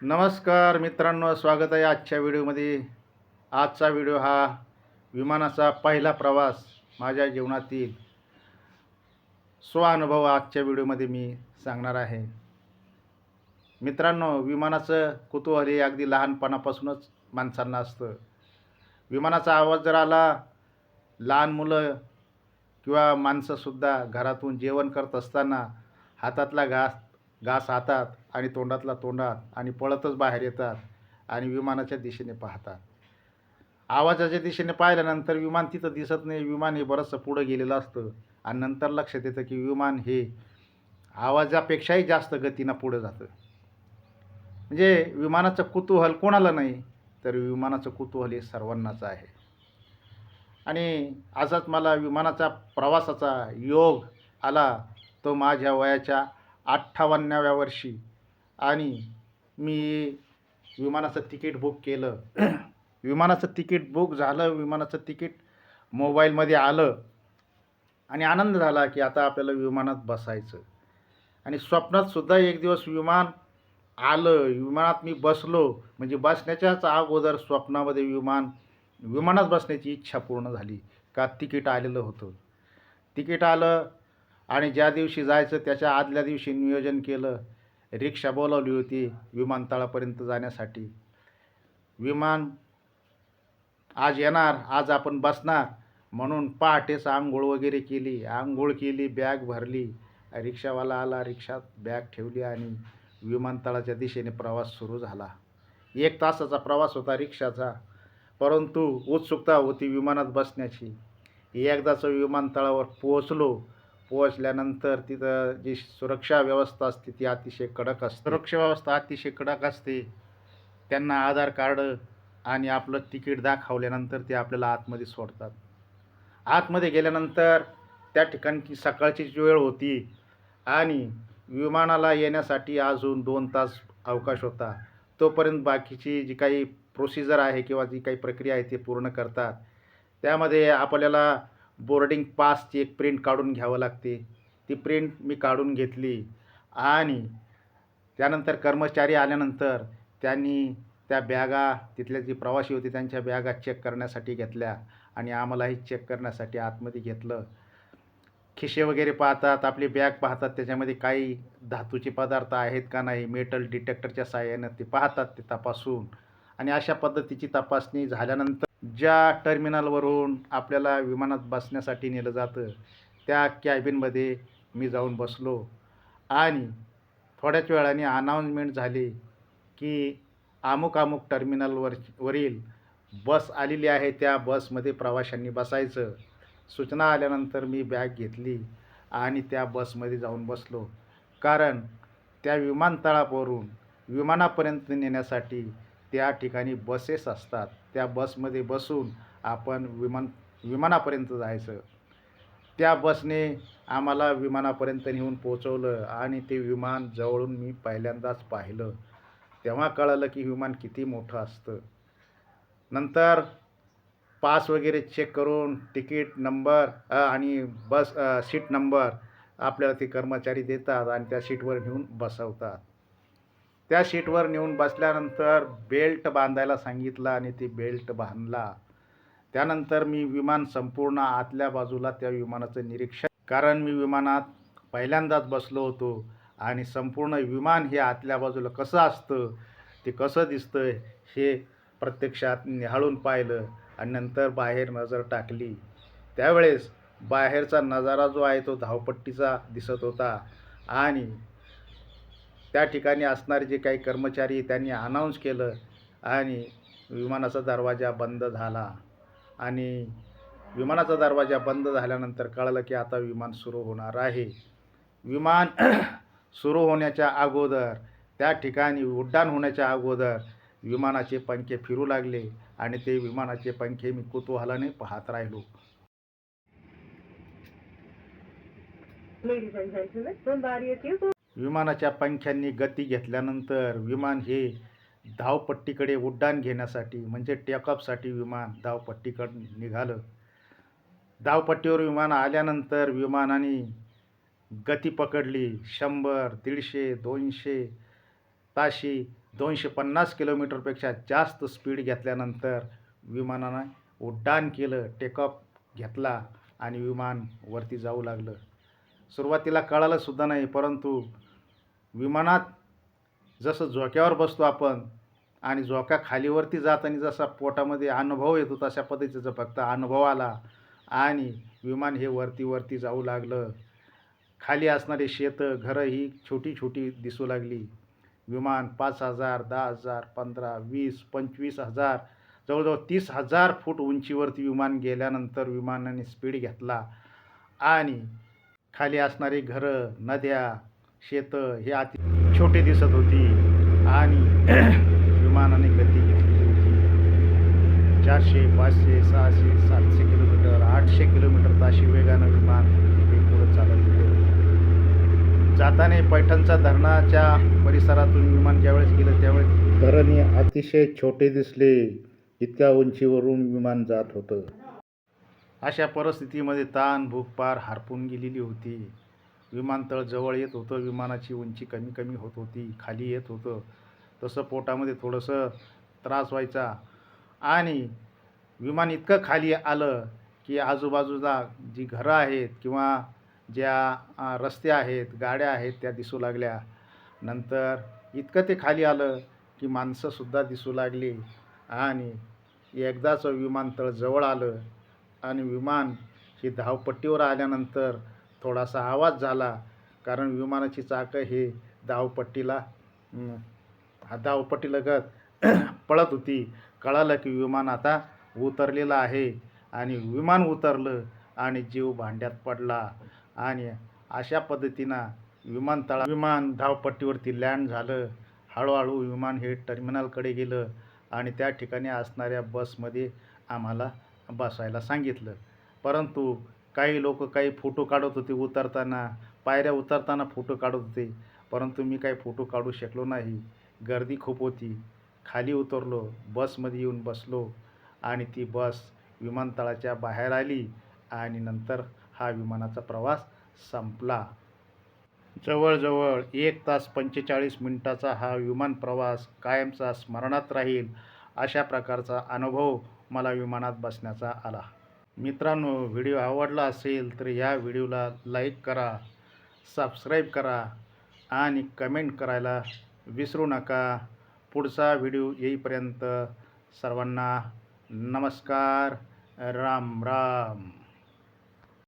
नमस्कार मित्रांनो, स्वागत आहे आजच्या व्हिडिओमध्ये. आजचा व्हिडिओ हा विमानाचा पहिला प्रवास माझ्या जीवनातील स्वानुभव आजच्या व्हिडिओमध्ये मी सांगणार आहे. मित्रांनो, विमानाचं कुतूहल हे अगदी लहानपणापासूनच माणसांना असतं. विमानाचा आवाज जर आला, लहान मुलं किंवा माणसंसुद्धा घरातून जेवण करत असताना हातातला घास घास हातात आणि तोंडातला तोंडात आणि पळतच बाहेर येतात आणि विमानाच्या दिशेने पाहतात. आवाजाच्या दिशेने पाहिल्यानंतर विमान तिथं दिसत नाही. विमान हे बरंचसं पुढं गेलेलं असतं आणि नंतर लक्षात येतं की विमान हे आवाजापेक्षाही जास्त गतीनं पुढं जातं. म्हणजे विमानाचं कुतूहल कोणाला नाही, तर विमानाचं कुतूहल हे सर्वांनाच आहे. आणि असाच मला विमानाचा प्रवासाचा योग आला तो माझ्या वयाच्या 58व्या वर्षी. आणि मी विमानाचं तिकीट बुक केलं. विमानाचं तिकीट बुक झालं, विमानाचं तिकीट मोबाईलमध्ये आलं आणि आनंद झाला की आता आपल्याला विमानात बसायचं. आणि स्वप्नातसुद्धा एक दिवस विमान आलं, विमानात मी बसलो. म्हणजे बसण्याच्याच अगोदर स्वप्नामध्ये विमानात बसण्याची इच्छा पूर्ण झाली. का तिकीट आलेलं होतं. तिकीट आलं आणि ज्या दिवशी जायचं त्याच्या आदल्या दिवशी नियोजन केलं. रिक्षा बोलावली होती विमानतळापर्यंत जाण्यासाठी. विमान आज येणार, आज आपण बसणार म्हणून पहाटेच अंघोळ वगैरे केली. अंघोळ केली, बॅग भरली. रिक्षावाला आला, रिक्षात बॅग ठेवली आणि विमानतळाच्या दिशेने प्रवास सुरू झाला. 1 तासाचा प्रवास होता रिक्षाचा, परंतु उत्सुकता होती विमानात बसण्याची. एकदाचं विमानतळावर पोहोचलो. पोहोचल्यानंतर तिथं जी सुरक्षा व्यवस्था असते ती अतिशय कडक असते. सुरक्षा व्यवस्था अतिशय कडक असते. त्यांना आधार कार्ड आणि आपलं तिकीट दाखवल्यानंतर ते आपल्याला आतमध्ये सोडतात. आतमध्ये गेल्यानंतर त्या ठिकाणची सकाळचीच वेळ होती आणि विमानाला येण्यासाठी अजून 2 तास अवकाश होता. तोपर्यंत बाकीची जी काही प्रोसिजर आहे किंवा जी काही प्रक्रिया आहे ती पूर्ण करतात. त्यामध्ये आपल्याला बोर्डिंग पासची एक प्रिंट काढून घ्यावं लागते. ती प्रिंट मी काढून घेतली आणि त्यानंतर कर्मचारी आल्यानंतर त्यांनी त्या बॅगा, तिथले जे प्रवासी होते त्यांच्या बॅगा चेक करण्यासाठी घेतल्या आणि आम्हालाही चेक करण्यासाठी आतमध्ये घेतलं. खिसे वगैरे पाहतात, आपली बॅग पाहतात, त्याच्यामध्ये काही धातूचे पदार्थ आहेत का नाही, मेटल डिटेक्टरच्या साहाय्यानं ते पाहतात, ते तपासून. आणि अशा पद्धतीची तपासणी झाल्यानंतर ज्या टर्मिनलवरून आपल्याला विमानात बसण्यासाठी नेलं जातं त्या कॅबिनमध्ये मी जाऊन बसलो. आणि थोड्याच वेळाने अनाउन्समेंट झाली की अमुक वरील बस आलेली आहे, त्या बसमध्ये प्रवाशांनी बसायचं. सूचना आल्यानंतर मी बॅग घेतली आणि त्या बसमध्ये जाऊन बसलो. कारण त्या विमानतळावरून विमानापर्यंत नेण्यासाठी त्या ठिकाणी बसेस असतात. त्या बसमध्ये बसून आपण विमानापर्यंत जायचं. त्या बसने आम्हाला विमानापर्यंत नेऊन पोहोचवलं आणि ते विमान जवळून मी पहिल्यांदाच पाहिलं. तेव्हा कळलं की विमान किती मोठं असतं. नंतर पास वगैरे चेक करून तिकीट नंबर आणि सीट नंबर आपल्याला ते कर्मचारी देतात आणि त्या सीटवर नेऊन बसवतात. त्या सीटवर नेऊन बसल्यानंतर बेल्ट बांधायला सांगितलं आणि ते बेल्ट बांधला. त्यानंतर मी विमान संपूर्ण आतल्या बाजूला त्या विमानाचं निरीक्षण, कारण मी विमानात पहिल्यांदाच बसलो होतो आणि संपूर्ण विमान हे आतल्या बाजूला कसं असतं, ते कसं दिसतं हे प्रत्यक्षात निहाळून पाहिलं आणि नंतर बाहेर नजर टाकली. त्यावेळेस बाहेरचा नजारा जो आहे तो धावपट्टीचा दिसत होता आणि त्या ठिकाणी असणारे जे काही कर्मचारी त्यांनी अनाऊन्स केलं आणि विमानाचा दरवाजा बंद झाला. आणि विमानाचा दरवाजा बंद झाल्यानंतर कळलं की आता विमान सुरू होणार आहे. विमान सुरू होण्याच्या अगोदर, त्या ठिकाणी उड्डाण होण्याच्या अगोदर विमानाचे पंखे फिरू लागले आणि ते विमानाचे पंखे मी कुतूहलाने पाहत राहिलो. विमानाच्या पंख्यांनी गती घेतल्यानंतर विमान हे धावपट्टीकडे उड्डाण घेण्यासाठी म्हणजे टेकऑफसाठी विमान धावपट्टीकडे निघालं. धावपट्टीवर विमान आल्यानंतर विमानाने गती पकडली. 100, 150, 200 ताशी 250 किलोमीटरपेक्षा जास्त स्पीड घेतल्यानंतर विमानानं उड्डाण केलं, टेकऑफ घेतला आणि विमान वरती जाऊ लागलं. सुरुवातीला कळालंसुद्धा नाही, परंतु विमानात जसं झोक्यावर बसतो आपण आणि झोका खालीवरती जाताना जसा पोटामध्ये अनुभव येतो तशा पद्धतीचा फक्त अनुभव आला आणि विमान हे वरती जाऊ लागलं. खाली असणारी शेतं, घरं ही छोटी छोटी दिसू लागली. विमान 5,000, 10,000, 15, 20, 25,000 जवळजवळ 30,000 फूट उंचीवरती विमान गेल्यानंतर विमानाने स्पीड घेतला आणि खाली असणारी घरं, नद्या, शेतं हे अति छोटे दिसत होती आणि विमानाने गती घेतली होती. 400, 500, 600, 700 किलोमीटर, 800 किलोमीटर ताशी वेगानं विमान हे पुढं चालत होतं. जाताना पैठणचा धरणाच्या परिसरातून विमान ज्यावेळेस गेलं त्यावेळेस धरण हे अतिशय छोटे दिसले, इतक्या उंचीवरून विमान जात होतं. अशा परिस्थितीमध्ये ताण भूक पार हरपून गेलेली होती. विमानतळ जवळ येत होतं, विमानाची उंची कमी कमी होत होती, खाली येत होतं. तसं पोटामध्ये थोडंसं त्रास व्हायचा आणि विमान इतकं खाली आलं की आजूबाजूला जी घरं आहेत किंवा ज्या रस्ते आहेत, गाड्या आहेत त्या दिसू लागल्या. नंतर इतकं ते खाली आलं की माणसंसुद्धा दिसू लागली आणि एकदाच विमानतळ जवळ आलं आणि विमान ही धावपट्टीवर आल्यानंतर थोडासा आवाज झाला, कारण विमानाची चाकं हे धावपट्टीलगत पळत होती. कळालं की विमान आता उतरलेलं आहे आणि विमान उतरलं आणि जीव भांड्यात पडला आणि अशा पद्धतीनं विमान धावपट्टीवरती लँड झालं. हळूहळू विमान हे टर्मिनलकडे गेलं आणि त्या ठिकाणी असणाऱ्या बसमध्ये आम्हाला बसायला सांगितलं. परंतु काही लोक काही फोटो काढत होते उतरताना, पायऱ्या उतरताना फोटो काढत होते, परंतु मी काही फोटो काढू शकलो नाही. गर्दी खूप होती. खाली उतरलो, बसमध्ये येऊन बसलो आणि ती बस विमानतळाच्या बाहेर आली आणि नंतर हा विमानाचा प्रवास संपला. जवळजवळ 1 तास 45 मिनिटाचा हा विमान प्रवास कायमचा स्मरणात राहील, अशा प्रकारचा अनुभव मला विमानात बसण्याचा आला. मित्रांनो, व्हिडिओ आवडला असेल तर या व्हिडिओला लाईक करा, सबस्क्राईब करा आणि कमेंट करायला विसरू नका. पुढचा व्हिडिओ येईपर्यंत सर्वांना नमस्कार. राम राम.